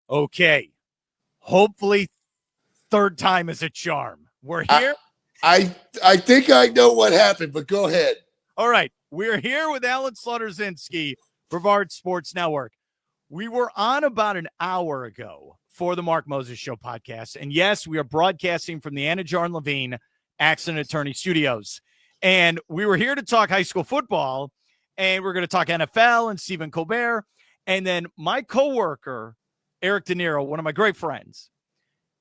Okay. Hopefully, third time is a charm. We're here. I think I know what happened, but go ahead. All right. We're here with Alan Zlotorzynski, Brevard Sports Network. We were on about an hour ago for the Mark Moses Show podcast. And yes, we are broadcasting from the Anidjar and Levine Accident Attorney Studios. And we were here to talk high school football, and we're going to talk NFL and Stephen Colbert. And then my coworker, Eric De Niro, one of my great friends,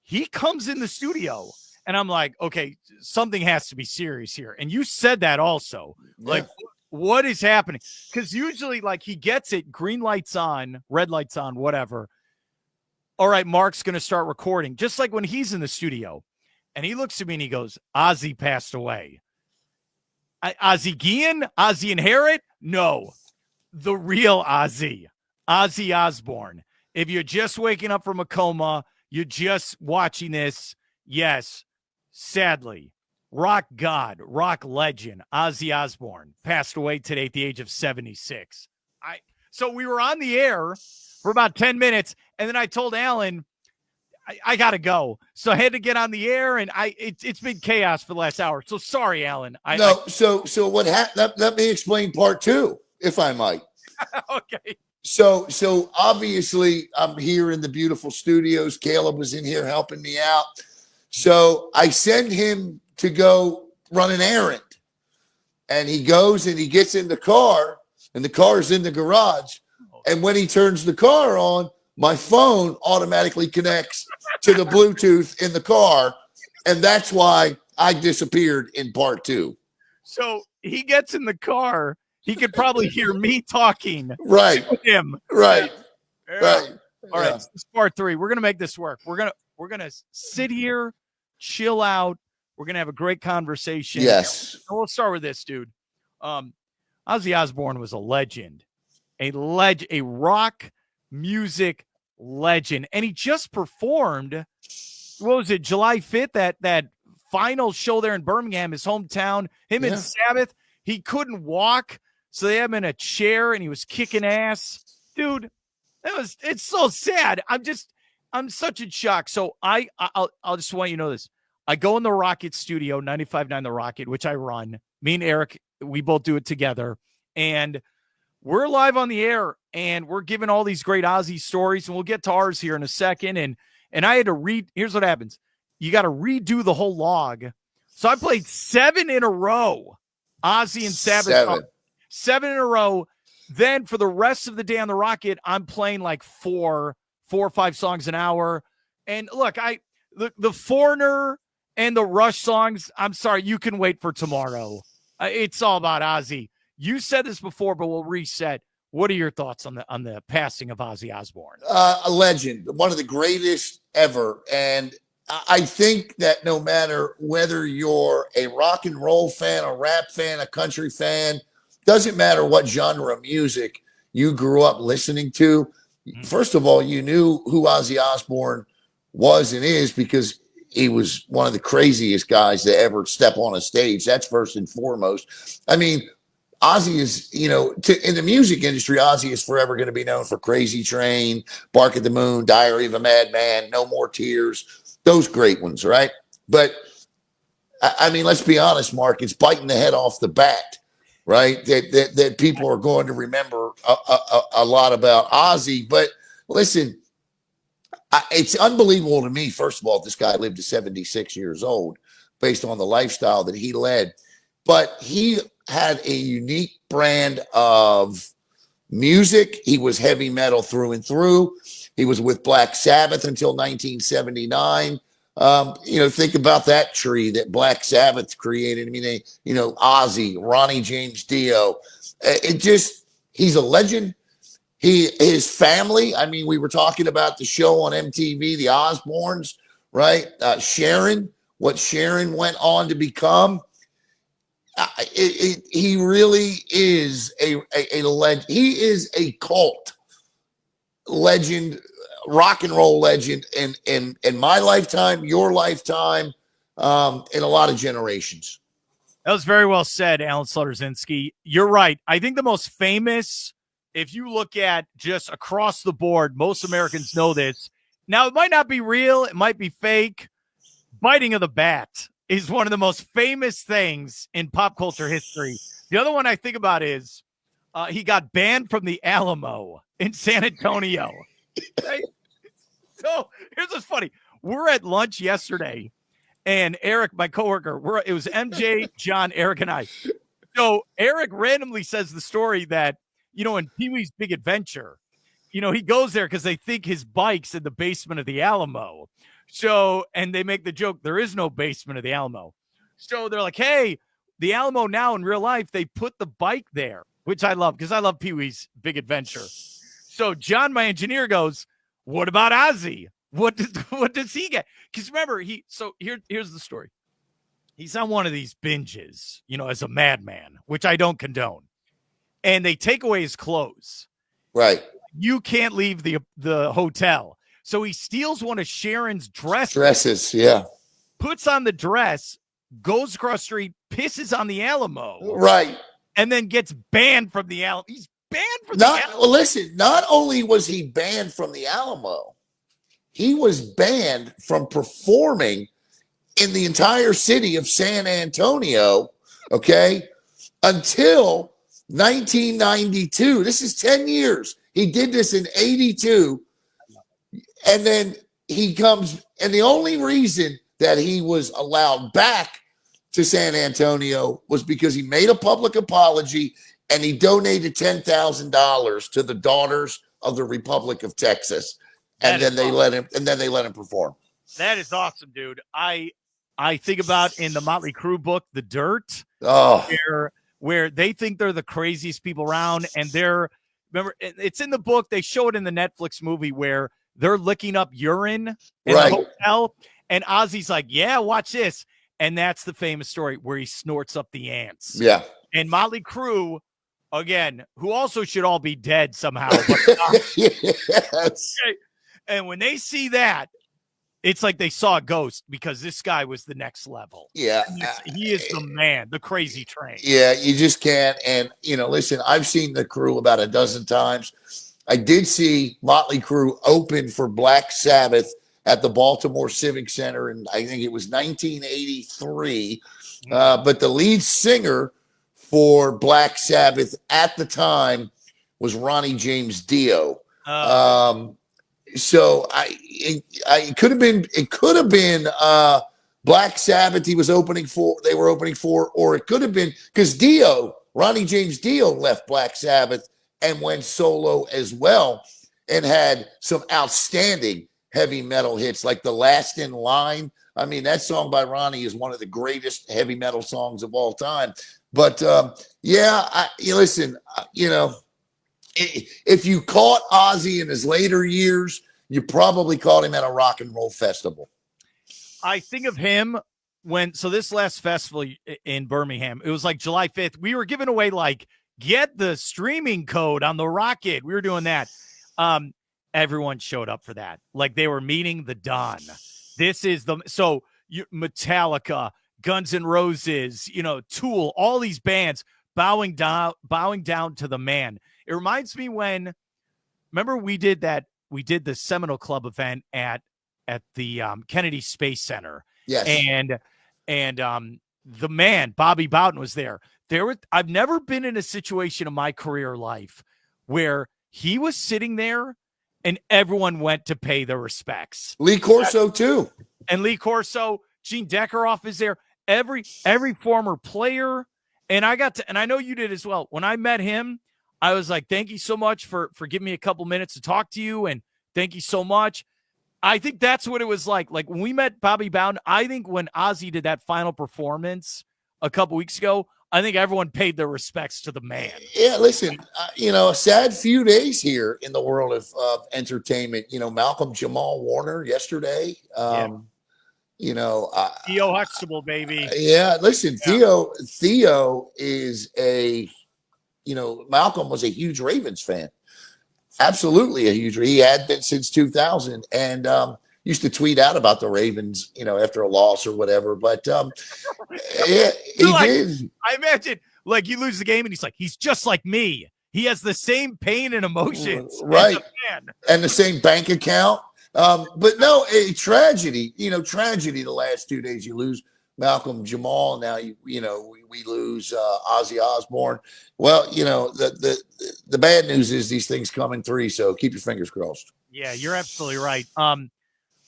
he comes in the studio, and I'm like, okay, something has to be serious here. And you said that also. Yeah. Like, what is happening? Because usually, like, he gets it, green lights on, red lights on, whatever. All right, Mark's going to start recording, just like when he's in the studio. And he looks at me and he goes, Ozzy passed away. Ozzy Guillen? Ozzy Inherit? No. The real Ozzy Osbourne. If you're just waking up from a coma, you're just watching this, yes, sadly, rock god, rock legend, Ozzy Osbourne passed away today at the age of 76. So we were on the air for about 10 minutes, and then I told Alan, I got to go. So I had to get on the air, and it's been chaos for the last hour. So sorry, Alan. So what happened? Let me explain part two, if I might. Okay. So obviously I'm here in the beautiful studios. Caleb was in here helping me out. So I send him to go run an errand, and he goes and he gets in the car, and the car is in the garage. And when he turns the car on, my phone automatically connects to the Bluetooth in the car. And that's why I disappeared in part two. So he gets in the car. He could probably hear me talking to him. Right. Yeah. Right. All right. This is part three. We're going to make this work. We're going to sit here, chill out. We're going to have a great conversation. Yes. And we'll start with this, dude. Ozzy Osbourne was a legend, a rock music legend. And he just performed, what was it, July 5th, that final show there in Birmingham, his hometown, him and Sabbath. He couldn't walk, so they had him in a chair, and he was kicking ass. Dude, it's so sad. I'm such in shock. So I'll just want you to know this. I go in the Rocket studio, 95.9 The Rocket, which I run. Me and Eric, we both do it together. And we're live on the air, and we're giving all these great Ozzy stories, and we'll get to ours here in a second. And I had to read. Here's what happens. You got to redo the whole log. So I played 7 in a row. Ozzy and Sabbath. 7 in a row. Then for the rest of the day on the Rocket, I'm playing like 4 or 5 songs an hour. And look, the Foreigner and the Rush songs, I'm sorry, you can wait for tomorrow. It's all about Ozzy. You said this before, but we'll reset. What are your thoughts on the passing of Ozzy Osbourne? A legend, one of the greatest ever. And I think that no matter whether you're a rock and roll fan, a rap fan, a country fan, doesn't matter what genre of music you grew up listening to. First of all, you knew who Ozzy Osbourne was and is because he was one of the craziest guys to ever step on a stage. That's first and foremost. I mean, Ozzy is, in the music industry, Ozzy is forever going to be known for Crazy Train, Bark at the Moon, Diary of a Madman, No More Tears, those great ones, right? But, I mean, let's be honest, Mark, it's biting the head off the bat, right? That people are going to remember a lot about Ozzy. But listen, it's unbelievable to me, first of all, this guy lived to 76 years old based on the lifestyle that he led. But he had a unique brand of music. He was heavy metal through and through. He was with Black Sabbath until 1979. Think about that tree that Black Sabbath created. I mean, Ozzy, Ronnie James Dio. He's a legend. His family. I mean, we were talking about the show on MTV, the Osbournes, right? Sharon, what Sharon went on to become. He really is a legend. He is a cult legend, rock and roll legend in my lifetime, your lifetime, in a lot of generations. That was very well said, Alan Zlotorzynski. You're right. I think the most famous, if you look at just across the board, most Americans know this, Now, it might not be real. It might be fake. Biting of the bat is one of the most famous things in pop culture history. The other one I think about is he got banned from the Alamo in San Antonio. Right? So here's what's funny. We're at lunch yesterday, and Eric, my coworker, it was MJ, John, Eric, and I. So Eric randomly says the story that, in Pee-wee's Big Adventure, he goes there because they think his bike's in the basement of the Alamo. So, and they make the joke, there is no basement of the Alamo. So they're like, hey, the Alamo now in real life, they put the bike there, which I love because I love Pee-wee's Big Adventure. So John, my engineer, goes, what about Ozzy? What does he get? Because remember, here's the story. He's on one of these binges, as a madman, which I don't condone. And they take away his clothes. Right. You can't leave the hotel. So he steals one of Sharon's dresses, yeah. Puts on the dress, goes across the street, pisses on the Alamo. Right. And then gets banned from the Alamo. He's banned from the Alamo. Well, listen, not only was he banned from the Alamo, he was banned from performing in the entire city of San Antonio, okay, until 1992. This is 10 years. He did this in 82. And then he comes, and the only reason that he was allowed back to San Antonio was because he made a public apology and he donated $10,000 to the Daughters of the Republic of Texas. And then they let him perform. That is awesome, dude. I think about in the Motley Crue book, The Dirt, where they think they're the craziest people around, and remember, it's in the book. They show it in the Netflix movie where they're licking up urine in the hotel, and Ozzy's like, "Yeah, watch this," and that's the famous story where he snorts up the ants. Yeah, and Motley Crue, again, who also should all be dead somehow. Yes. And when they see that, it's like they saw a ghost because this guy was the next level. Yeah. He is the man, the crazy train. Yeah, you just can't. And, listen, I've seen the Crew about a dozen times. I did see Motley Crue open for Black Sabbath at the Baltimore Civic Center, and I think it was 1983. But the lead singer for Black Sabbath at the time was Ronnie James Dio. So it could have been Black Sabbath they were opening for, or it could have been because Ronnie James Dio left Black Sabbath and went solo as well and had some outstanding heavy metal hits like The Last in Line. I mean, that song by Ronnie is one of the greatest heavy metal songs of all time. But listen, if you caught Ozzy in his later years, you probably caught him at a rock and roll festival. I think of him so this last festival in Birmingham, it was like July 5th. We were giving away get the streaming code on the Rocket. We were doing that. Everyone showed up for that. Like they were meeting the Don. This is Metallica, Guns N' Roses, Tool, all these bands bowing down to the man. It reminds me remember we did the Seminole Club event at the Kennedy Space Center. Yes. And the man, Bobby Bowden, was there. I've never been in a situation in my career life where he was sitting there and everyone went to pay their respects. Lee Corso too. And Lee Corso, Gene Deckeroff is there. Every former player. And I know you did as well. When I met him, I was like, thank you so much for giving me a couple minutes to talk to you. And thank you so much. I think that's what it was like. Like when we met Bobby Bowden, I think when Ozzy did that final performance a couple weeks ago, I think everyone paid their respects to the man. Yeah, listen, a sad few days here in the world of entertainment. Malcolm Jamal Warner yesterday. Theo Huxtable, baby. Yeah, listen, yeah. Theo is Malcolm was a huge Ravens fan. Absolutely he had been since 2000 and used to tweet out about the Ravens, after a loss or whatever. But yeah, he did. I imagine you lose the game and he's just like me. He has the same pain and emotions. Right. And the same bank account. But no, a tragedy. Tragedy. The last 2 days, you lose Malcolm Jamal. Now we lose Ozzy Osbourne. Well, the bad news is these things come in three. So keep your fingers crossed. Yeah, you're absolutely right.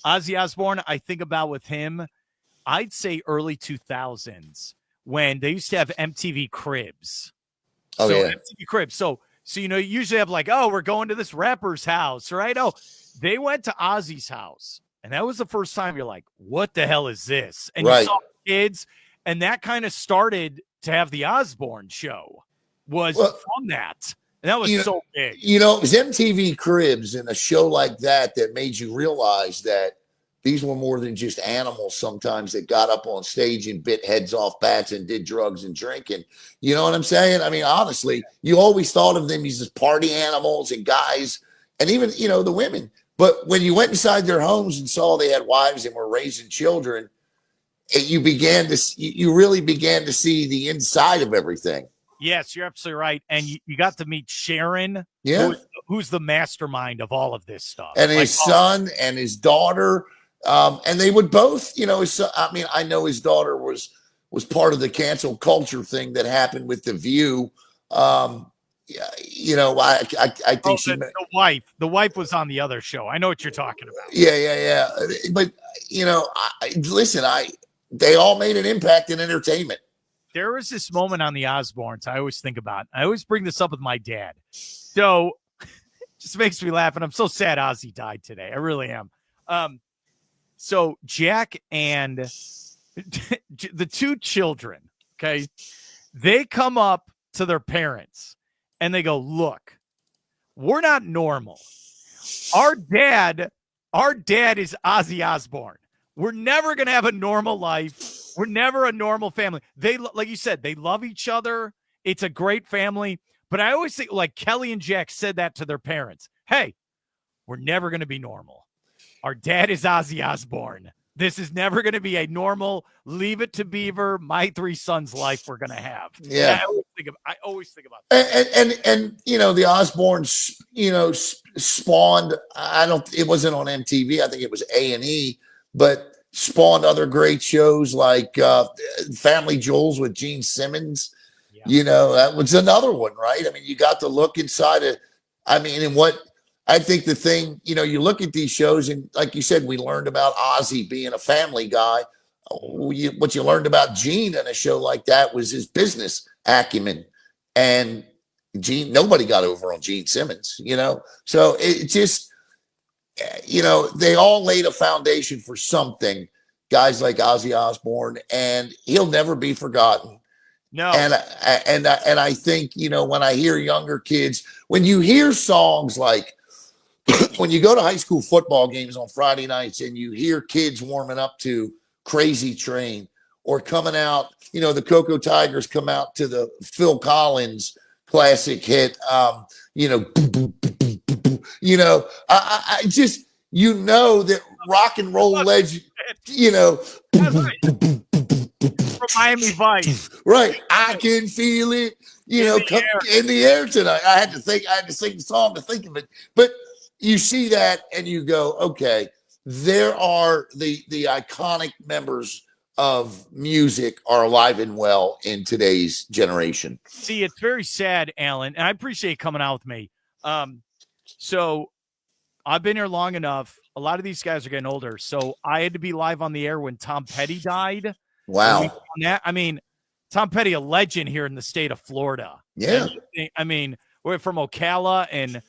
Ozzy Osbourne, I think about with him, I'd say early 2000s when they used to have MTV Cribs. Oh, yeah. MTV Cribs. So you usually have like, oh, we're going to this rapper's house, right? Oh, they went to Ozzy's house. And that was the first time you're like, what the hell is this? And Right. You saw kids, and that kind of started to have the Osbourne show from that. And that was so big. It was MTV Cribs and a show like that made you realize that these were more than just animals sometimes that got up on stage and bit heads off bats and did drugs and drinking. You know what I'm saying? I mean, honestly, you always thought of them as party animals and guys and even, the women. But when you went inside their homes and saw they had wives and were raising children, you really began to see the inside of everything. Yes, you're absolutely right. And you got to meet Sharon, who's the mastermind of all of this stuff. And his son and his daughter. And they would both, I know his daughter was part of the cancel culture thing that happened with The View. I think the wife was on the other show. I know what you're talking about. Yeah. But, they all made an impact in entertainment. There was this moment on the Osbournes I always think about. I always bring this up with my dad. So it just makes me laugh. And I'm so sad Ozzy died today. I really am. So Jack and the two children, okay, they come up to their parents and they go, look, we're not normal. Our dad is Ozzy Osbourne. We're never going to have a normal life. We're never a normal family. They, like you said, they love each other. It's a great family. But I always think like Kelly and Jack said that to their parents. Hey, we're never going to be normal. Our dad is Ozzy Osbourne. This is never going to be a normal Leave It to Beaver, My Three Sons life we're going to have. Yeah. I always think about that. And the Osbournes, spawned, it wasn't on MTV. I think it was A&E, but spawned other great shows like Family Jewels with Gene Simmons. Yeah. That was another one, right? I mean, you got to look inside it. And what I think the thing, you look at these shows and like you said, we learned about Ozzy being a family guy. What you learned about Gene in a show like that was his business acumen. And Gene, nobody got over on Gene Simmons, So it just, they all laid a foundation for something, guys like Ozzy Osbourne, and he'll never be forgotten. No. And I think, when I hear younger kids, when you hear songs like, when you go to high school football games on Friday nights and you hear kids warming up to Crazy Train or coming out, the Cocoa Tigers come out to the Phil Collins classic hit, I just, that rock and roll legend, from Miami Vice. Right. I can feel it, in the air tonight. I had to sing the song to think of it. But you see that and you go, okay, there are the iconic members of music are alive and well in today's generation. See, it's very sad, Alan, and I appreciate you coming out with me. So I've been here long enough. A lot of these guys are getting older. So I had to be live on the air when Tom Petty died. Wow. Tom Petty, a legend here in the state of Florida. Yeah. We're from Ocala, and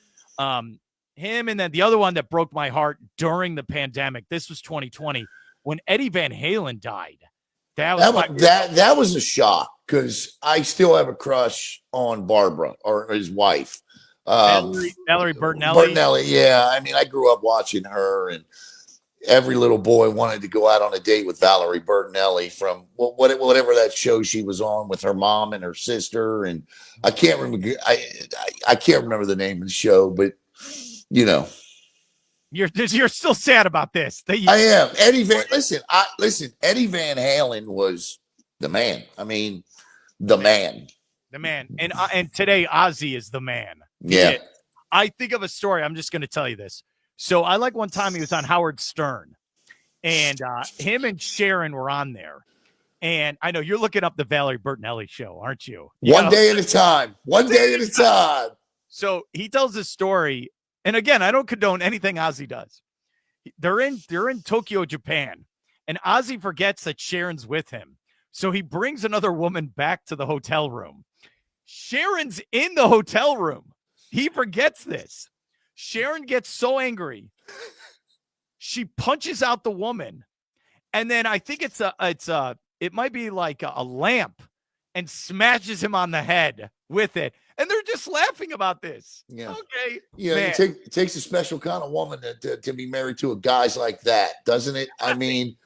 him, and then the other one that broke my heart during the pandemic. This was 2020 when Eddie Van Halen died. That was a shock because I still have a crush on Barbara or his wife, Valerie Bertinelli. Bertinelli, yeah. I grew up watching her, and every little boy wanted to go out on a date with Valerie Bertinelli from whatever that show she was on with her mom and her sister, and I can't remember. I can't remember the name of the show, but. You're still sad about this. I am. Eddie Van Halen was the man. The man. The man. And today Ozzy is the man. Yeah. I think of a story. I'm just going to tell you this. So I like one time he was on Howard Stern, and him and Sharon were on there. And I know you're looking up the Valerie Bertinelli show, aren't you? One day at a time. One day at a time. So he tells this story, and again, I don't condone anything Ozzy does. They're in Tokyo, Japan, and Ozzy forgets that Sharon's with him. So he brings another woman back to the hotel room. Sharon's in the hotel room. He forgets this. Sharon gets so angry, she punches out the woman, and then I think it might be like a lamp, and smashes him on the head with it. And they're just laughing about this. Yeah. Okay. Yeah. It takes a special kind of woman to be married to a guys like that, doesn't it? I mean,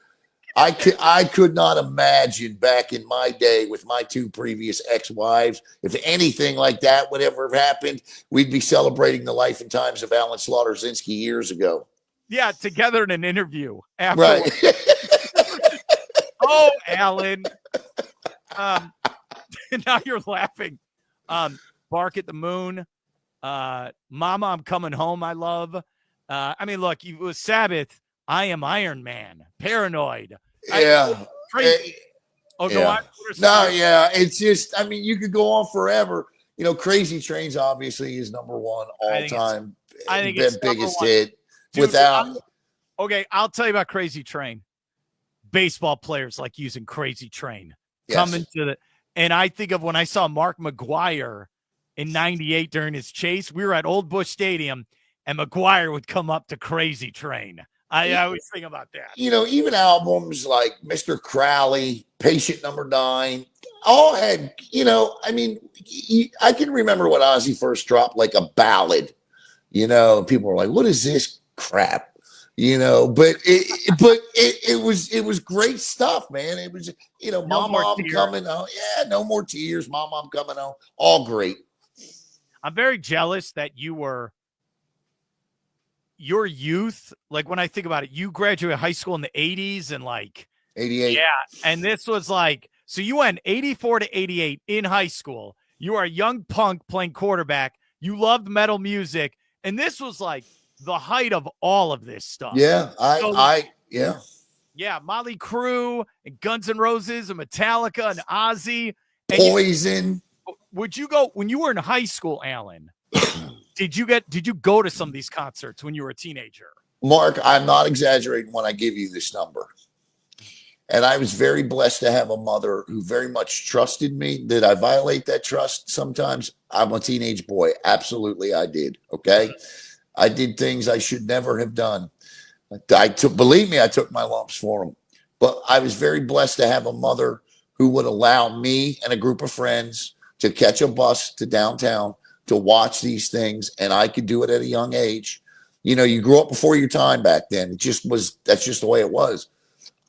I could not imagine back in my day with my two previous ex-wives, if anything like that would ever have happened, we'd be celebrating the life and times of Alan Zlotorzynski years ago. Yeah, together in an interview afterwards. Right. Oh, Alan. Now you're laughing. Bark at the Moon. Mama, I'm Coming Home, I love. I mean, look, it was Sabbath. I Am Iron Man. Paranoid. Yeah. Crazy. Go on. No, yeah. It's just, I mean, you could go on forever. You know, Crazy Trains obviously is number one all time. I think it's biggest hit. Dude, without. Okay, I'll tell you about Crazy Train. Baseball players like using Crazy Train. Yes. Coming to the, and I think of when I saw Mark McGwire in '98 during his chase. We were at Old Busch Stadium, and McGwire would come up to Crazy Train. I always think about that. You know, even albums like Mr. Crowley, Patient Number 9, all had, you know, I mean, I can remember when Ozzy first dropped like a ballad, you know, and people were like, what is this crap? You know, but it was great stuff, man. It was, you know, Mama, I'm coming home. Yeah, No More Tears, Mama, I'm coming home. All great. I'm very jealous that your youth, like when I think about it, you graduated high school in the 80s and like 88. Yeah. And this was like, so you went 84 to 88 in high school. You are a young punk playing quarterback. You loved metal music. And this was like the height of all of this stuff. Yeah. Yeah. Yeah. Motley Crue and Guns N' Roses and Metallica and Ozzy. And Poison. Would you go when you were in high school, Alan? Did you go to some of these concerts when you were a teenager? Mark, I'm not exaggerating when I give you this number. And I was very blessed to have a mother who very much trusted me. Did I violate that trust sometimes? I'm a teenage boy. Absolutely, I did. Okay. I did things I should never have done. Believe me, I took my lumps for them. But I was very blessed to have a mother who would allow me and a group of friends to catch a bus to downtown to watch these things, and I could do it at a young age. You know, you grew up before your time back then. That's just the way it was.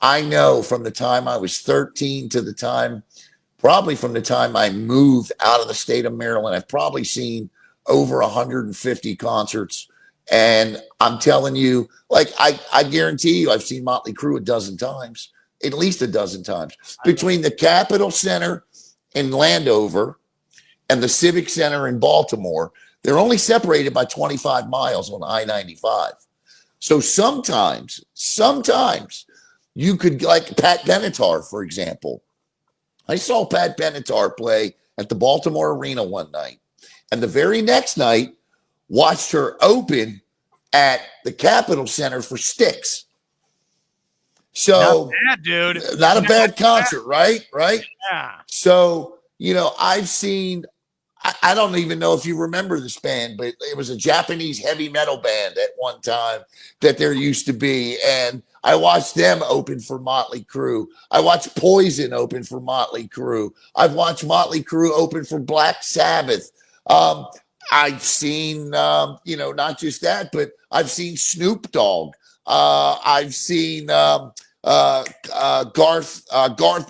I know from the time I was 13 to the time, probably from the time I moved out of the state of Maryland, I've probably seen over 150 concerts. And I'm telling you, like, I guarantee you, I've seen Motley Crue a dozen times, at least a dozen times. Between the Capitol Center in Landover and the Civic Center in Baltimore, they're only separated by 25 miles on I-95. So sometimes you could, like Pat Benatar, for example. I saw Pat Benatar play at the Baltimore Arena one night, and the very next night watched her open at the Capitol Center for Styx. So not bad, dude. Not a bad concert, right? Right? Yeah. So, you know, I've seen, I don't even know if you remember this band, but it was a Japanese heavy metal band at one time that there used to be. And I watched them open for Motley Crue. I watched Poison open for Motley Crue. I've watched Motley Crue open for Black Sabbath. I've seen, you know, not just that, but I've seen Snoop Dogg. I've seen Garth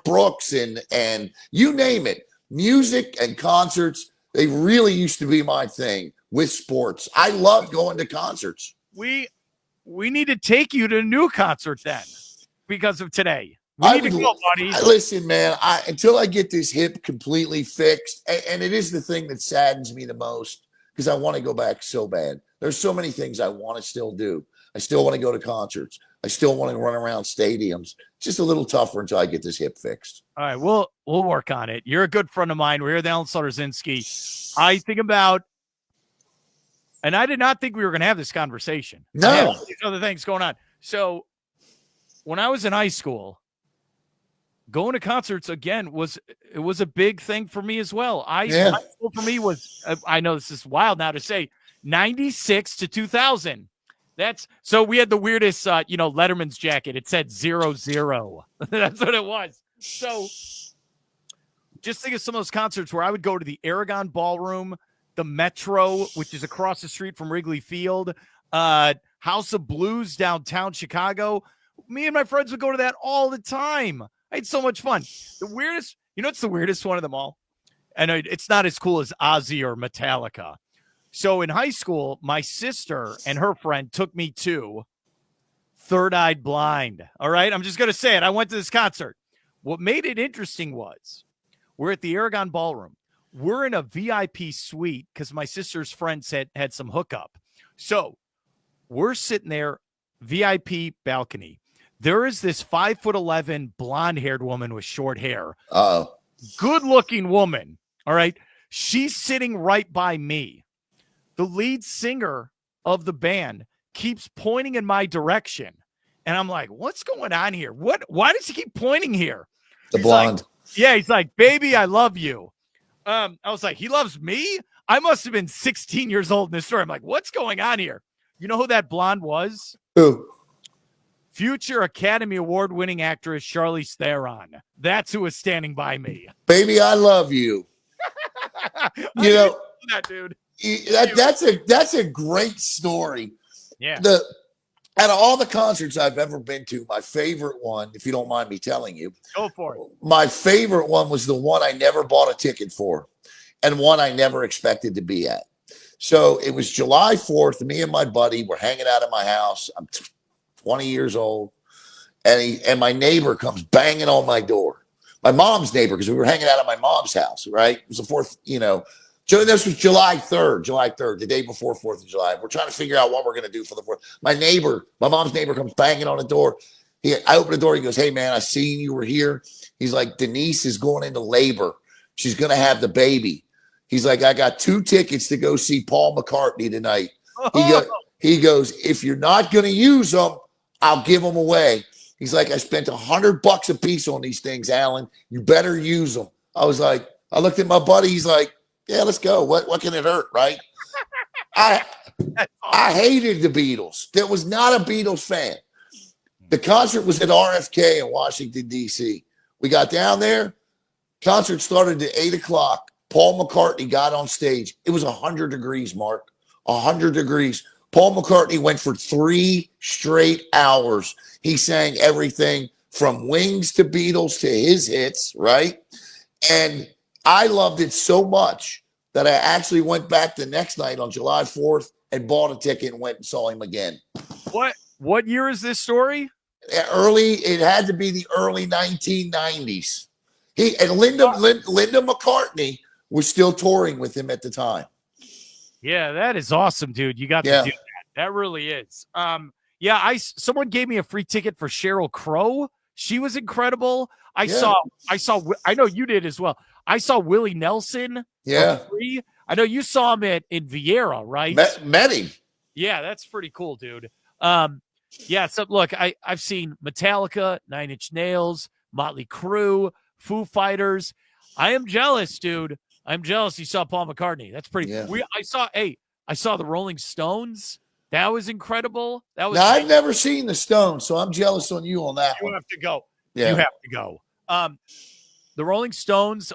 Brooks and you name it. Music and concerts, they really used to be my thing with sports. I loved going to concerts. We need to take you to a new concert then because of today. We need to go, buddy. Listen, man, until I get this hip completely fixed, and it is the thing that saddens me the most. because I want to go back so bad. There's so many things I want to still do. I still want to go to concerts. I still want to run around stadiums. It's just a little tougher until I get this hip fixed. All right, we'll work on it. You're a good friend of mine. We're here with Alan Zlotorzynski. I think about, and I did not think we were going to have this conversation. No. I had all these other things going on. So when I was in high school, going to concerts again was a big thing for me as well. High school for me was, I know this is wild now to say, 96 to 2000. That's so we had the weirdest, Letterman's jacket. It said 00. That's what it was. So just think of some of those concerts where I would go to the Aragon Ballroom, the Metro, which is across the street from Wrigley Field, House of Blues downtown Chicago. Me and my friends would go to that all the time. I had so much fun. The weirdest, it's the weirdest one of them all. And it's not as cool as Ozzy or Metallica. So in high school, my sister and her friend took me to Third Eye Blind. All right. I'm just going to say it. I went to this concert. What made it interesting was we're at the Aragon Ballroom. We're in a VIP suite because my sister's friends had some hookup. So we're sitting there, VIP balcony. There is this 5'11" blonde-haired woman with short hair. Good-looking woman. All right. She's sitting right by me. The lead singer of the band keeps pointing in my direction. And I'm like, what's going on here? Why does he keep pointing here? He's blonde. He's like, baby, I love you. I was like, he loves me? I must have been 16 years old in this story. I'm like, what's going on here? You know who that blonde was? Who? Future Academy Award winning actress Charlize Theron. That's who was standing by me. Baby, I love you. You know that dude. That's a great story. Yeah. Out of all the concerts I've ever been to, my favorite one, if you don't mind me telling you, go for it. My favorite one was the one I never bought a ticket for, and one I never expected to be at. So it was July 4th. Me and my buddy were hanging out at my house. I'm 20 years old, and my neighbor comes banging on my door. My mom's neighbor, because we were hanging out at my mom's house, right? It was the 4th, this was July 3rd, the day before 4th of July. We're trying to figure out what we're going to do for the 4th. My mom's neighbor comes banging on the door. I open the door. He goes, hey, man, I seen you were here. He's like, Denise is going into labor. She's going to have the baby. He's like, I got 2 tickets to go see Paul McCartney tonight. He goes, if you're not going to use them, I'll give them away. He's like, I spent $100 a piece on these things, Alan. You better use them. I was like, I looked at my buddy. He's like, yeah, let's go. What can it hurt, right? I hated the Beatles. There was not a Beatles fan. The concert was at RFK in Washington, D.C. We got down there. Concert started at 8 o'clock. Paul McCartney got on stage. It was 100 degrees, Mark. 100 degrees. Paul McCartney went for 3 straight hours. He sang everything from Wings to Beatles to his hits, right? And I loved it so much that I actually went back the next night on July 4th and bought a ticket and went and saw him again. What year is this story? It had to be the early 1990s. Linda McCartney was still touring with him at the time. Yeah, that is awesome, dude. You got to do that. That really is. Someone gave me a free ticket for Sheryl Crow. She was incredible. I know you did as well. I saw Willie Nelson. Yeah. For free. I know you saw him in Vieira, right? Met him. Yeah, that's pretty cool, dude. So look, I've seen Metallica, 9 Inch Nails, Motley Crue, Foo Fighters. I am jealous, dude. I'm jealous you saw Paul McCartney. That's pretty. Yeah. I saw the Rolling Stones. That was incredible. I've never seen the Stones, so I'm jealous on you on that one. You have to go. Yeah. You have to go. The Rolling Stones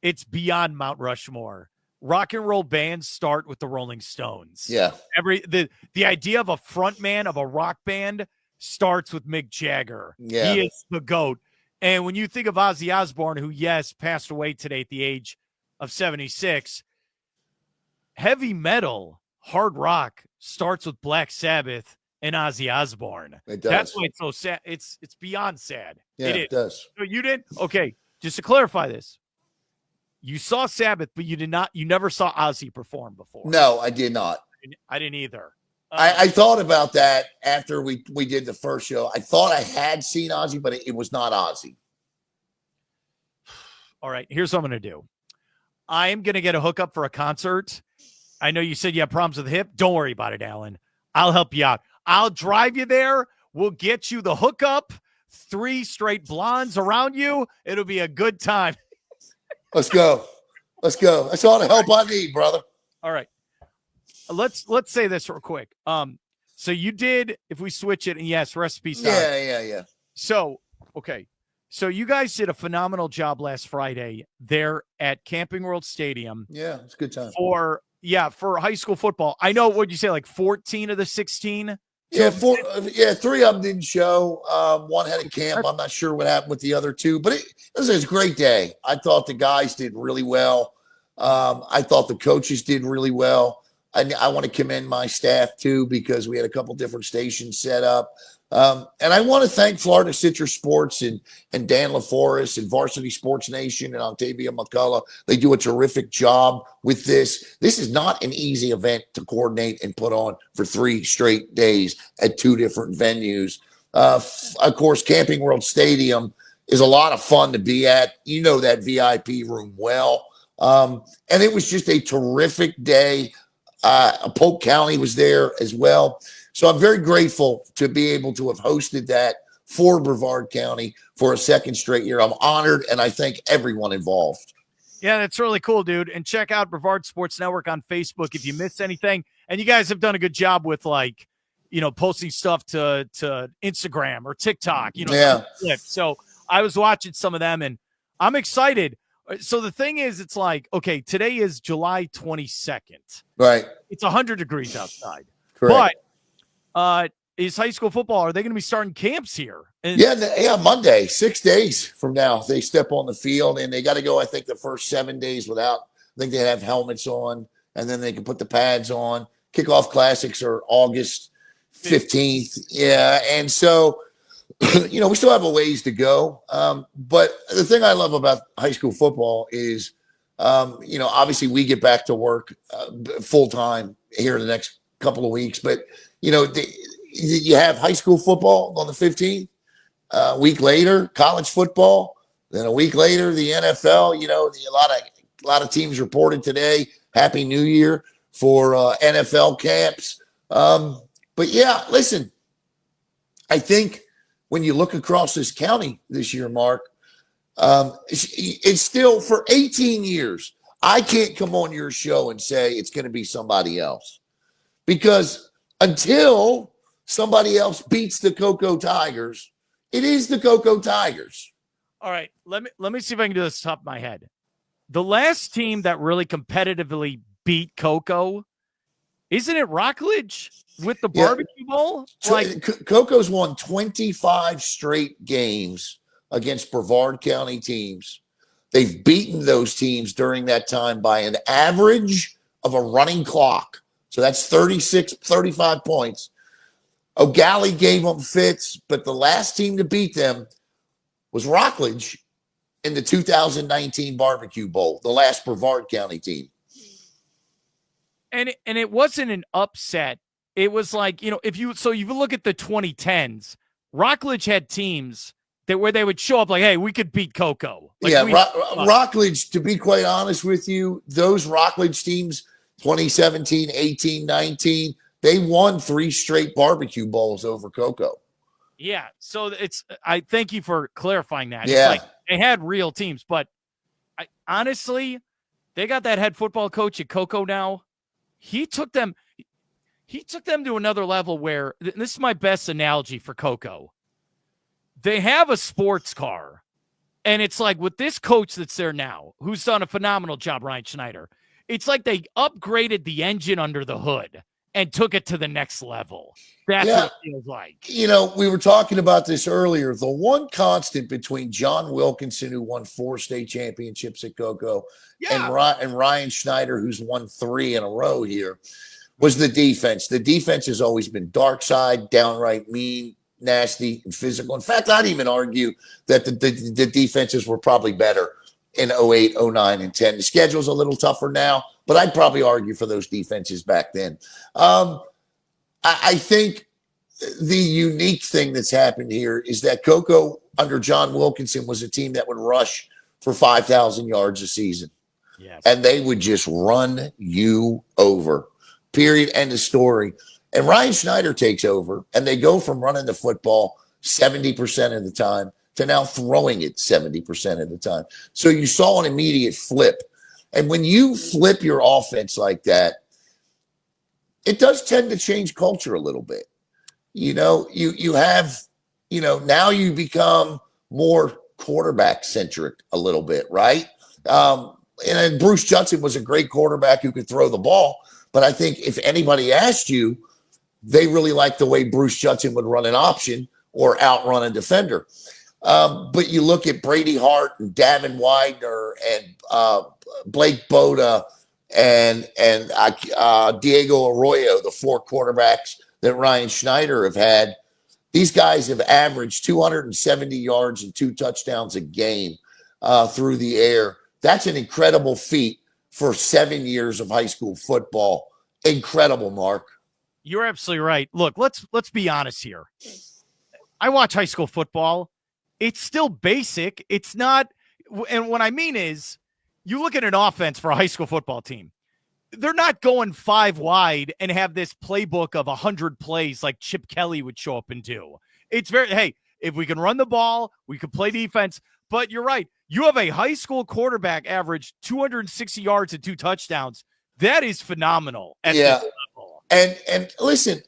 it's beyond Mount Rushmore. Rock and roll bands start with the Rolling Stones. Yeah. The idea of a front man of a rock band starts with Mick Jagger. Yeah. He is the GOAT. And when you think of Ozzy Osbourne, who, yes, passed away today at the age of 76, heavy metal, hard rock starts with Black Sabbath and Ozzy Osbourne. It does. That's why it's so sad. It's beyond sad. Yeah, it does. So you didn't? Okay, just to clarify this. You saw Sabbath, but you never saw Ozzy perform before. No, I did not. I didn't either. I thought about that after we did the first show. I thought I had seen Ozzy, but it was not Ozzy. All right, here's what I'm going to do. I am going to get a hookup for a concert. I know you said you have problems with the hip. Don't worry about it, Alan. I'll help you out. I'll drive you there. We'll get you the hookup. 3 straight blondes around you. It'll be a good time. Let's go. Let's go. That's all the help I need, brother. All right. Let's say this real quick. So you did, if we switch it, and yes, recipe style. Yeah. So, okay. So you guys did a phenomenal job last Friday there at Camping World Stadium. Yeah, it's a good time. For high school football. I know, what'd you say, like 14 of the 16? Yeah, 3 of them didn't show. One had a camp. I'm not sure what happened with the other 2, but it was a great day. I thought the guys did really well. I thought the coaches did really well. I want to commend my staff too, because we had a couple different stations set up. And I want to thank Florida Citrus Sports and Dan LaForest and Varsity Sports Nation and Octavia McCullough. They do a terrific job with this. This is not an easy event to coordinate and put on for 3 straight days at 2 different venues. Of course, Camping World Stadium is a lot of fun to be at. You know that VIP room well. And it was just a terrific day. Polk County was there as well. So I'm very grateful to be able to have hosted that for Brevard County for a 2nd straight year. I'm honored, and I thank everyone involved. Yeah, that's really cool, dude. And check out Brevard Sports Network on Facebook if you missed anything. And you guys have done a good job with, like, posting stuff to Instagram or TikTok, Yeah. So I was watching some of them, and I'm excited. So the thing is, it's like, okay, today is July 22nd. Right. It's 100 degrees outside. Correct. But is high school football, are they going to be starting camps here? And Monday, 6 days from now, they step on the field, and they got to go, I think, the first 7 days without. I think they have helmets on, and then they can put the pads on. Kickoff classics are August 15th. Yeah, and so we still have a ways to go. But the thing I love about high school football is, obviously we get back to work full time here in the next couple of weeks. But, you have high school football on the 15th, a week later, college football, then a week later, the NFL. A lot of teams reported today. Happy New Year for NFL camps. But yeah, listen, I think when you look across this county this year, Mark, it's still for 18 years. I can't come on your show and say it's going to be somebody else, because until somebody else beats the Cocoa Tigers, it is the Cocoa Tigers. All right, let me see if I can do this top of my head. The last team that really competitively beat Cocoa, isn't it Rockledge with the barbecue bowl? Coco's won 25 straight games against Brevard County teams. They've beaten those teams during that time by an average of a running clock. So that's 35 points. O'Galley gave them fits, but the last team to beat them was Rockledge in the 2019 Barbecue Bowl, the last Brevard County team. And it wasn't an upset. It was like, if you look at the 2010s, Rockledge had teams where they would show up like, hey, we could beat Cocoa. Rockledge, to be quite honest with you, those Rockledge teams, 2017, 18, 19, they won 3 straight barbecue bowls over Cocoa. Yeah. So I thank you for clarifying that. Yeah. It's like they had real teams, but honestly, they got that head football coach at Cocoa now. He took them to another level where, this is my best analogy for Cocoa. They have a sports car, and it's like with this coach that's there now, who's done a phenomenal job, Ryan Schneider, it's like they upgraded the engine under the hood and took it to the next level. That's what it feels like. We were talking about this earlier. The one constant between John Wilkinson, who won 4 state championships at Cocoa, and Ryan Schneider, who's won 3 in a row here, was the defense. The defense has always been dark side, downright mean, nasty, and physical. In fact, I'd even argue that the defenses were probably better in 08, 09, and 10. The schedule's a little tougher now, but I'd probably argue for those defenses back then. I think the unique thing that's happened here is that Cocoa under John Wilkinson was a team that would rush for 5,000 yards a season. Yes. And they would just run you over. Period. End of story. And Ryan Schneider takes over, and they go from running the football 70% of the time to now throwing it 70% of the time. So you saw an immediate flip. And when you flip your offense like that, it does tend to change culture a little bit. You know, you have, you know, now you become more quarterback centric a little bit, right? And Bruce Judson was a great quarterback who could throw the ball. But I think if anybody asked you, they really liked the way Bruce Judson would run an option or outrun a defender. But you look at Brady Hart and Davin Widener and Blake Boda and Diego Arroyo, the 4 quarterbacks that Ryan Schneider have had. These guys have averaged 270 yards and 2 touchdowns a game through the air. That's an incredible feat for 7 years of high school football. Incredible, Mark. You're absolutely right. Look, let's be honest here. I watch high school football. It's still basic. It's not, and what I mean is, you look at an offense for a high school football team. They're not going 5 wide and have this playbook of 100 plays like Chip Kelly would show up and do. It's very, hey, if we can run the ball, we can play defense. But you're right. You have a high school quarterback average 260 yards and 2 touchdowns. That is phenomenal. At this level. And listen,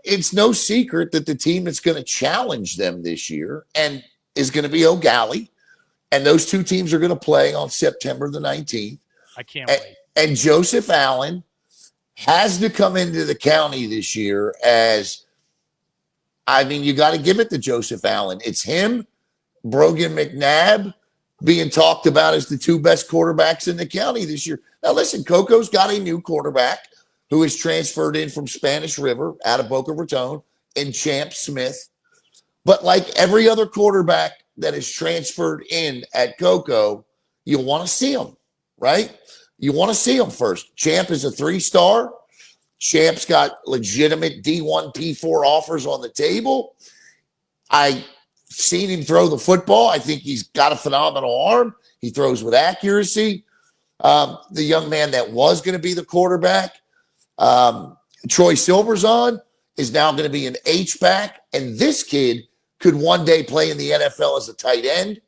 it's no secret that the team that's going to challenge them this year and is going to be O'Galley. And those 2 teams are going to play on September the 19th. I can't wait. And Joseph Allen has to come into the county this year as, I mean, you got to give it to Joseph Allen. It's him, Brogan McNabb, being talked about as the 2 best quarterbacks in the county this year. Now, listen, Coco's got a new quarterback who is transferred in from Spanish River out of Boca Raton in Champ Smith. But like every other quarterback that is transferred in at Coco, you want to see them, right? You want to see them first. Champ is a 3-star. Champ's got legitimate D1, P4 offers on the table. I've seen him throw the football. I think he's got a phenomenal arm. He throws with accuracy. The young man that was going to be the quarterback, Troy Silverzon, is now going to be an H-back. And this kid could one day play in the NFL as a tight end.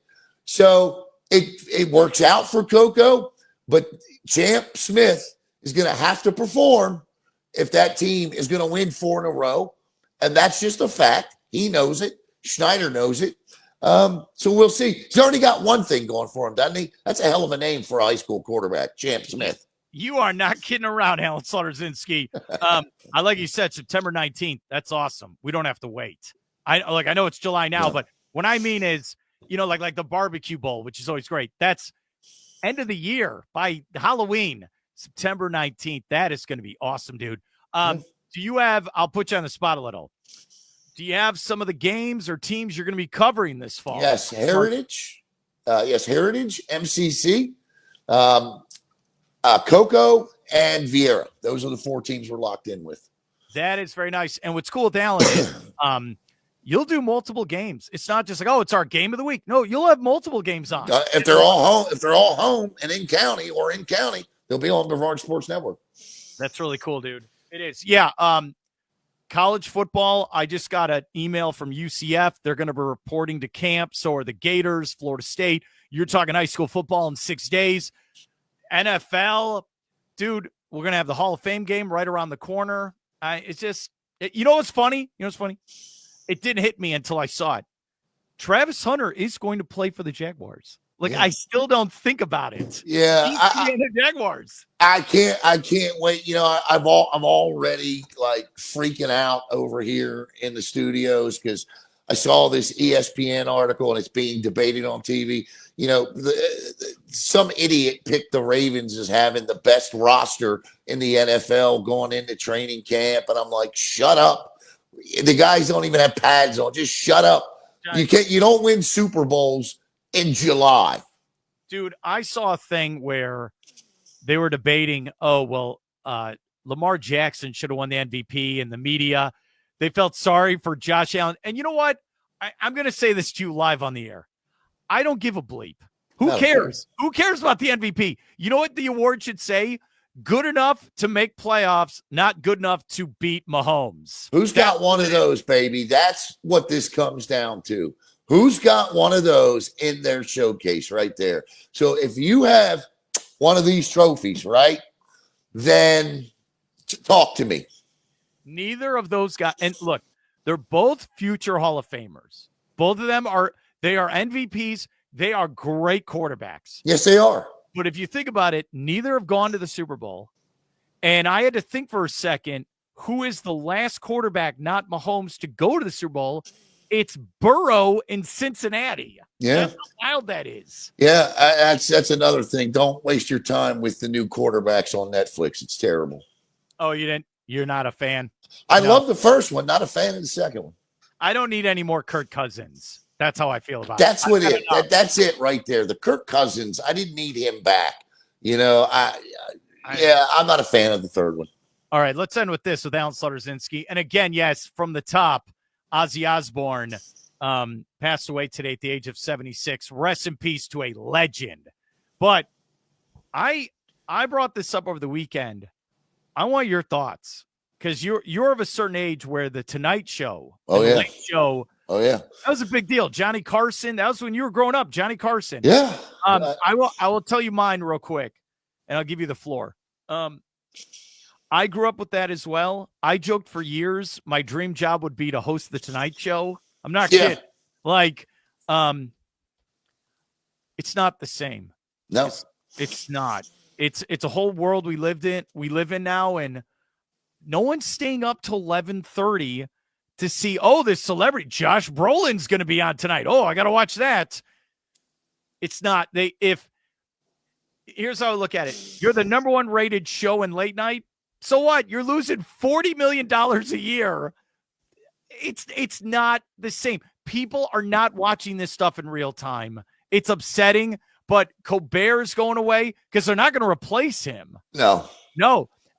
So it works out for Coco. But Champ Smith is going to have to perform if that team is going to win 4 in a row. And that's just a fact. He knows it. Schneider knows it. So we'll see. He's already got one thing going for him, doesn't he? That's a hell of a name for a high school quarterback, Champ Smith. You are not kidding around, Alan Zlotorzynski. I like you said, September 19th. That's awesome. We don't have to wait. I know it's July now, but what I mean is, you know, like the barbecue bowl, which is always great. That's end of the year by Halloween, September 19th. That is going to be awesome, dude. Do you have, I'll put you on the spot a little. Do you have some of the games or teams you're going to be covering this fall? Yes, Heritage. Heritage, MCC, Coco, and Vieira. Those are the 4 teams we're locked in with. That is very nice. And what's cool with Alan is you'll do multiple games. It's not just like, oh, it's our game of the week. No, you'll have multiple games on. If they're all home and in county, they'll be on Brevard Sports Network. That's really cool, dude. It is. Yeah. College football, I just got an email from UCF. They're going to be reporting to camp. So are the Gators, Florida State. You're talking high school football in 6 days. NFL, dude, we're going to have the Hall of Fame game right around the corner. It's just, you know what's funny? It didn't hit me until I saw it. Travis Hunter is going to play for the Jaguars. I still don't think about it. Yeah, the Jaguars. I can't wait. You know, I'm already like freaking out over here in the studios because I saw this ESPN article and it's being debated on TV. You know, some idiot picked the Ravens as having the best roster in the NFL going into training camp, and I'm like, shut up. The guys don't even have pads on. Just shut up. You don't win Super Bowls in July. Dude, I saw a thing where they were debating, Lamar Jackson should have won the MVP, and the media, they felt sorry for Josh Allen. And you know what? I'm going to say this to you live on the air. I don't give a bleep. Who cares? Who cares about the MVP? You know what the award should say? Good enough to make playoffs, not good enough to beat Mahomes. Who's got one of those, baby? That's what this comes down to. Who's got one of those in their showcase right there? So if you have one of these trophies, right, then talk to me. Neither of those guys. And look, they're both future Hall of Famers. Both of them are MVPs. They are great quarterbacks. Yes, they are. But if you think about it, neither have gone to the Super Bowl. And I had to think for a second, who is the last quarterback, not Mahomes, to go to the Super Bowl? It's Burrow in Cincinnati. Yeah. That's how wild that is. Yeah, that's another thing. Don't waste your time with the new quarterbacks on Netflix. It's terrible. Oh, you're not a fan? I love the first one, not a fan of the second one. I don't need any more Kirk Cousins. That's how I feel about That's it. what it. That's it right there. The Kirk Cousins. I didn't need him back. You know, I'm not a fan of the third one. All right, let's end with this with Alan Zlotorzynski. And again, yes, from the top, Ozzy Osbourne passed away today at the age of 76. Rest in peace to a legend. But I brought this up over the weekend. I want your thoughts because you're of a certain age where the Tonight Show, the Late Show. Oh yeah, that was a big deal. Johnny Carson. That was when you were growing up. Johnny Carson. Yeah. I will tell you mine real quick, and I'll give you the floor. I grew up with that as well. I joked for years my dream job would be to host the Tonight Show. I'm not kidding. Like, it's not the same. No, it's not. It's a whole world we live in now, and no one's staying up till 11:30 to see, this celebrity Josh Brolin's going to be on tonight. Oh, I got to watch that. It's not. Here's how I look at it. You're the number one rated show in late night. So what? You're losing $40 million a year. It's not the same. People are not watching this stuff in real time. It's upsetting, but Colbert's going away because they're not going to replace him. No.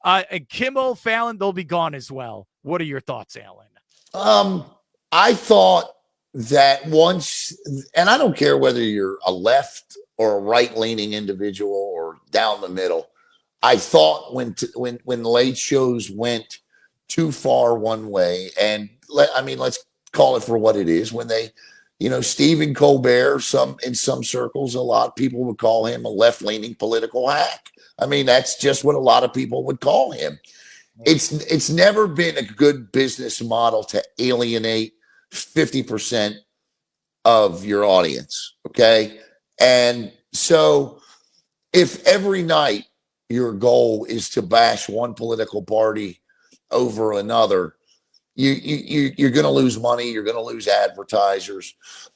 And Kimmel, Fallon, they'll be gone as well. What are your thoughts, Alan? I thought that once, and I don't care whether you're a left or a right-leaning individual or down the middle. I thought when late shows went too far one way, and let's call it for what it is. When they, Stephen Colbert, in some circles, a lot of people would call him a left-leaning political hack. I mean, that's just what a lot of people would call him. It's never been a good business model to alienate 50% of your audience. Okay. And so if every night your goal is to bash one political party over another, you're going to lose money. You're going to lose advertisers.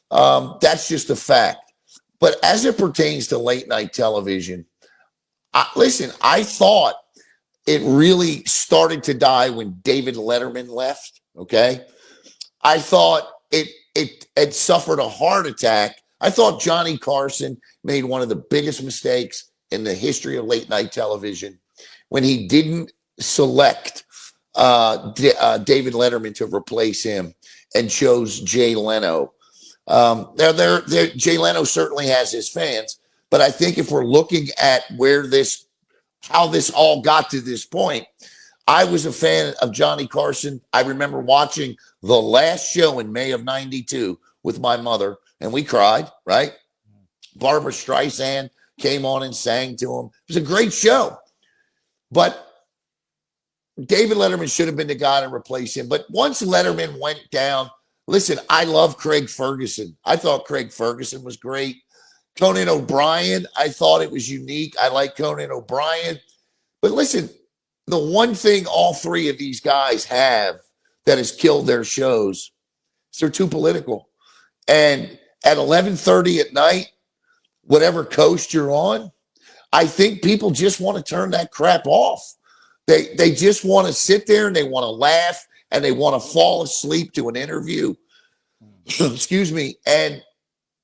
That's just a fact. But as it pertains to late night television, I thought it really started to die when David Letterman left. Okay. I thought it had suffered a heart attack. I thought Johnny Carson made one of the biggest mistakes in the history of late night television when he didn't select David Letterman to replace him and chose Jay Leno. Jay Leno certainly has his fans, but I think if we're looking at how this all got to this point, I was a fan of Johnny Carson. I remember watching the last show in May of '92 with my mother, and we cried, right? Barbara Streisand came on and sang to him. It was a great show. But David Letterman should have been the guy to replace him. But once Letterman went down, listen, I love Craig Ferguson. I thought Craig Ferguson was great. Conan O'Brien, I thought it was unique. I like Conan O'Brien. But listen, the one thing all three of these guys have that has killed their shows is they're too political. And at 11:30 at night, whatever coast you're on, I think people just want to turn that crap off. They just want to sit there and they want to laugh and they want to fall asleep to an interview. Excuse me. And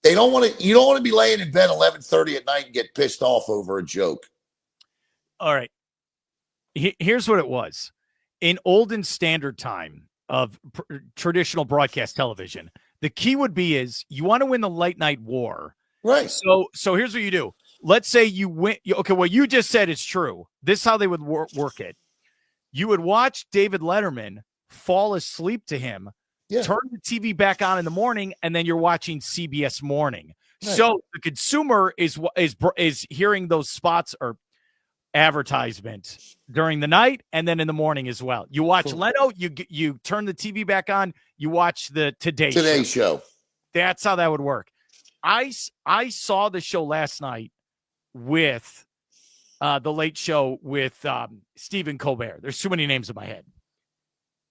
They don't want to. You don't want to be laying in bed 11:30 at night and get pissed off over a joke. All right. Here's what it was. In olden standard time of traditional broadcast television, the key would be is you want to win the late night war. Right. So here's what you do. Let's say you win. Okay, what you just said is true. This is how they would work it. You would watch David Letterman, fall asleep to him, turn the TV back on in the morning, and then you're watching CBS Morning. Right. So the consumer is hearing those spots or advertisement during the night and then in the morning as well. You watch Leno, you turn the TV back on, you watch the Today Show. That's how that would work. I saw the show last night with the Late Show with Stephen Colbert. There's too many names in my head.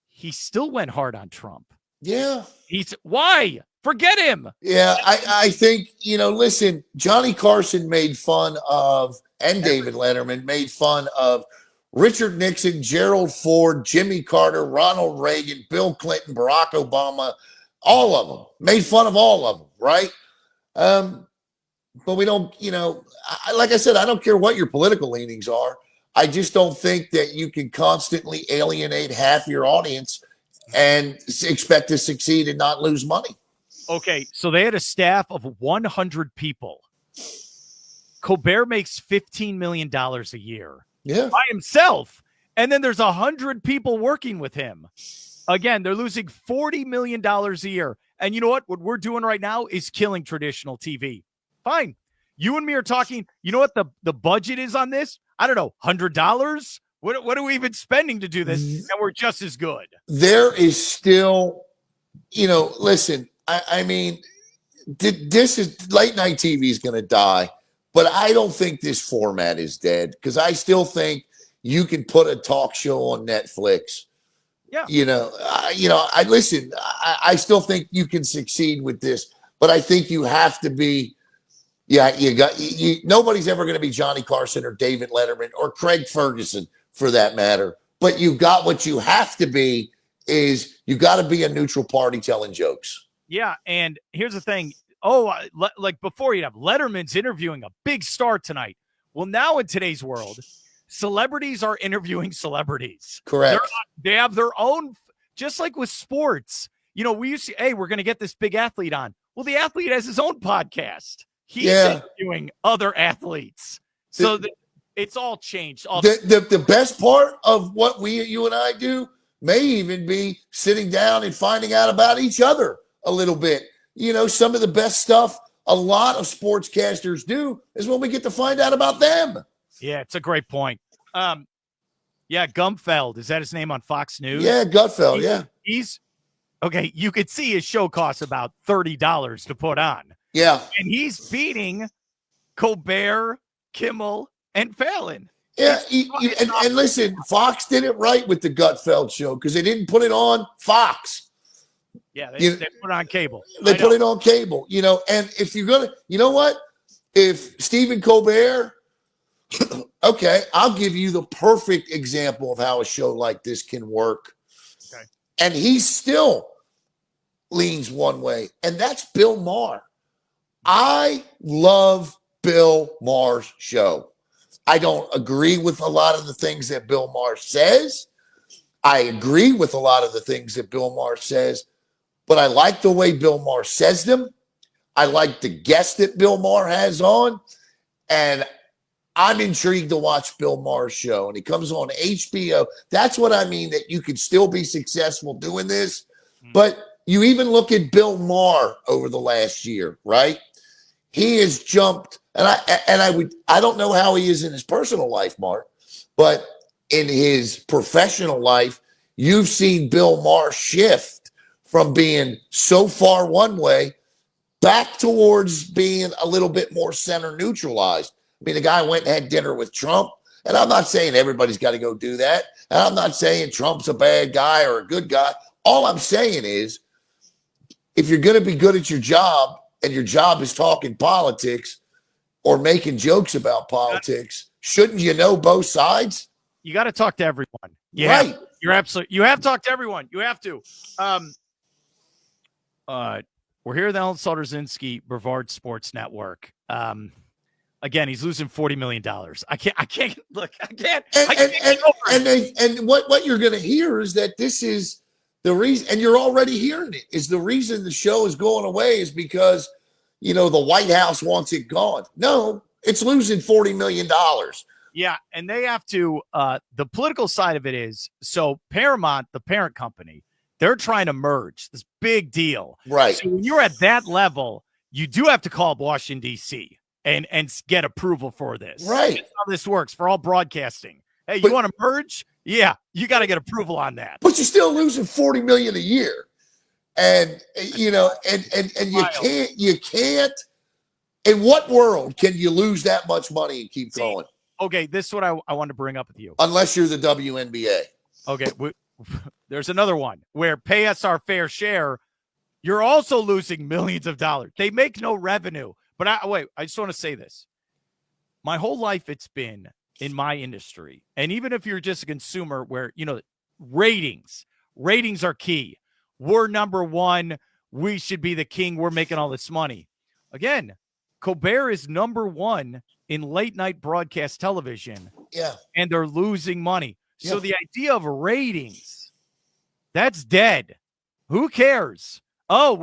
He still went hard on Trump. Yeah. Why? Forget him. Yeah, I think, listen, Johnny Carson made fun of, and David Letterman made fun of Richard Nixon, Gerald Ford, Jimmy Carter, Ronald Reagan, Bill Clinton, Barack Obama, all of them. Made fun of all of them, right? But we don't, like I said, I don't care what your political leanings are. I just don't think that you can constantly alienate half your audience and expect to succeed and not lose money. Okay, so they had a staff of 100 people. Colbert makes $15 million a year by himself. And then there's 100 people working with him. Again, they're losing $40 million a year. And you know what? What we're doing right now is killing traditional TV. Fine. You and me are talking. You know what the budget is on this? I don't know, $100? What are we even spending to do this? And we're just as good. There is still, listen, I mean, this is late night TV is going to die, but I don't think this format is dead because I still think you can put a talk show on Netflix. Yeah. I listen, I still think you can succeed with this, but I think you have to be, nobody's ever going to be Johnny Carson or David Letterman or Craig Ferguson for that matter. But you got what you have to be is you got to be a neutral party telling jokes. Yeah, and here's the thing. Like before you'd have Letterman's interviewing a big star tonight. Well, now in today's world, celebrities are interviewing celebrities. Correct. They have their own, just like with sports. We used to, hey, we're going to get this big athlete on. Well, the athlete has his own podcast. He's interviewing other athletes. So it's all changed. The best part of what you and I do may even be sitting down and finding out about each other a little bit. Some of the best stuff a lot of sportscasters do is when we get to find out about them. Yeah, it's a great point. Gutfeld, is that his name on Fox News? Yeah, Gutfeld, He's okay, you could see his show costs about $30 to put on. Yeah. And he's beating Colbert, Kimmel, and Fallon. Yeah, and listen, Fox did it right with the Gutfeld show because they didn't put it on Fox. Yeah, they put it on cable. They put it on cable, and if you're going to, you know what? If Stephen Colbert, okay, I'll give you the perfect example of how a show like this can work. Okay. And he still leans one way, and that's Bill Maher. I love Bill Maher's show. I don't agree with a lot of the things that Bill Maher says. I agree with a lot of the things that Bill Maher says, but I like the way Bill Maher says them. I like the guests that Bill Maher has on, and I'm intrigued to watch Bill Maher's show, and he comes on HBO. That's what I mean, that you could still be successful doing this, but you even look at Bill Maher over the last year, right? He has jumped, and I don't know how he is in his personal life, Mark, but in his professional life, you've seen Bill Maher shift from being so far one way back towards being a little bit more center neutralized. I mean, the guy went and had dinner with Trump, and I'm not saying everybody's got to go do that. And I'm not saying Trump's a bad guy or a good guy. All I'm saying is, if you're going to be good at your job and your job is talking politics or making jokes about politics, shouldn't you know both sides? You got to talk to everyone. Right. You have to talk to everyone. You have to. We're here with Alan Zlotorzynski, Brevard Sports Network. Again, he's losing $40 million. I can't look. I can't. And what you're going to hear is that this is the reason, and you're already hearing it, is the reason the show is going away is because, the White House wants it gone. No, it's losing $40 million. Yeah, and they have to, the political side of it is, so Paramount, the parent company, they're trying to merge this big deal. Right. So when you're at that level, you do have to call up Washington, D.C. and get approval for this. Right. That's how this works for all broadcasting. Hey, you want to merge? Yeah, you got to get approval on that. But you're still losing $40 million a year. And, and you can't, in what world can you lose that much money and keep going? Okay, this is what I wanted to bring up with you. Unless you're the WNBA. Okay, there's another one where pay us our fair share. You're also losing millions of dollars. They make no revenue. But I just want to say this. My whole life, it's been in my industry. And even if you're just a consumer where, ratings are key. We're number one. We should be the king. We're making all this money. Again, Colbert is number one in late night broadcast television. Yeah. And they're losing money. Yeah. So the idea of ratings, that's dead. Who cares? Oh,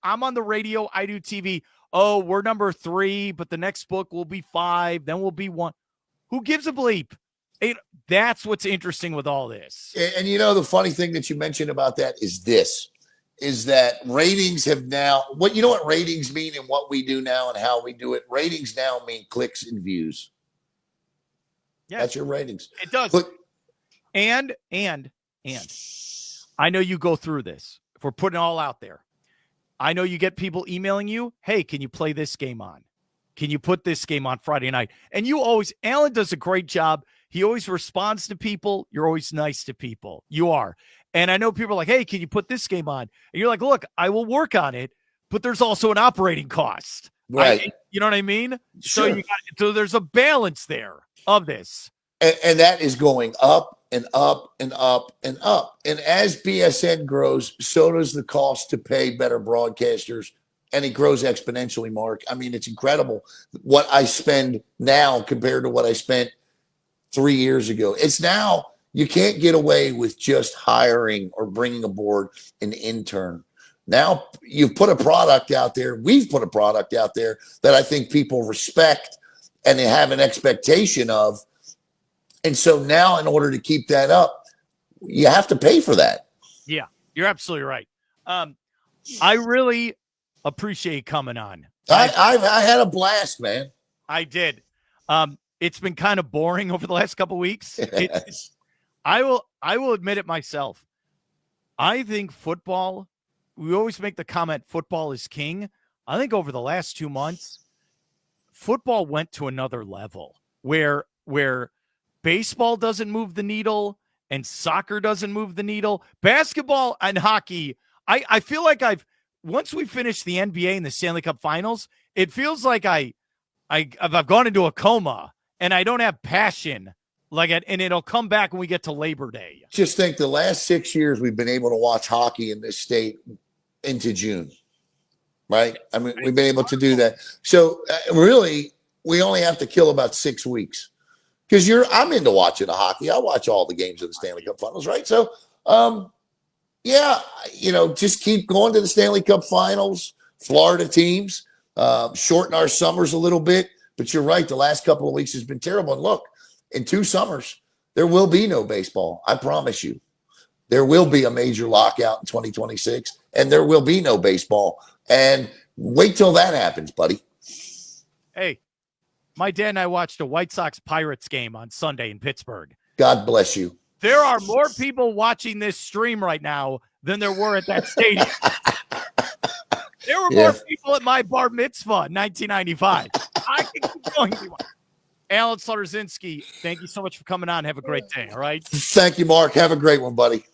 I'm on the radio. I do TV. Oh, we're number 3, but the next book will be 5. Then we'll be 1. Who gives a bleep? That's what's interesting with all this. And the funny thing that you mentioned about that is that ratings have now, what ratings mean and what we do now and how we do it. Ratings now mean clicks and views. Yes. That's your ratings. It does. And I know you go through this. If we're putting it all out there, I know you get people emailing you, hey, can you play this game on? Can you put this game on Friday night? And Alan does a great job. He always responds to people. You're always nice to people. You are. And I know people are like, hey, can you put this game on? And you're like, look, I will work on it, but there's also an operating cost. Right. You know what I mean? Sure. So there's a balance there of this. And that is going up and up and up and up. And as BSN grows, so does the cost to pay better broadcasters. And it grows exponentially, Mark. I mean, it's incredible what I spend now compared to what I spent 3 years ago. It's now you can't get away with just hiring or bringing aboard an intern. Now you've put a product out there. We've put a product out there that I think people respect and they have an expectation of. And so now in order to keep that up, you have to pay for that. Yeah, you're absolutely right. I really appreciate coming on. I had a blast, man. I did. It's been kind of boring over the last couple of weeks. I will admit it myself. I think football, we always make the comment, football is king. I think over the last 2 months, football went to another level where baseball doesn't move the needle and soccer doesn't move the needle. Basketball and hockey, I feel like once we finish the NBA and the Stanley Cup Finals, it feels like I've gone into a coma and I don't have passion like it, and it'll come back when we get to Labor Day. Just think the last 6 years we've been able to watch hockey in this state into June, right? I mean, we've been able to do that. So really, we only have to kill about 6 weeks. Because I'm into watching the hockey. I watch all the games of the Stanley Cup Finals, right? So, just keep going to the Stanley Cup Finals, Florida teams, shorten our summers a little bit. But you're right, the last couple of weeks has been terrible. And look, in 2 summers, there will be no baseball. I promise you. There will be a major lockout in 2026, and there will be no baseball. And wait till that happens, buddy. Hey. My dad and I watched a White Sox-Pirates game on Sunday in Pittsburgh. God bless you. There are more people watching this stream right now than there were at that stadium. There were more people at my bar mitzvah in 1995. I can keep going. Alan Zlotorzynski, thank you so much for coming on. Have a great day, all right? Thank you, Mark. Have a great one, buddy.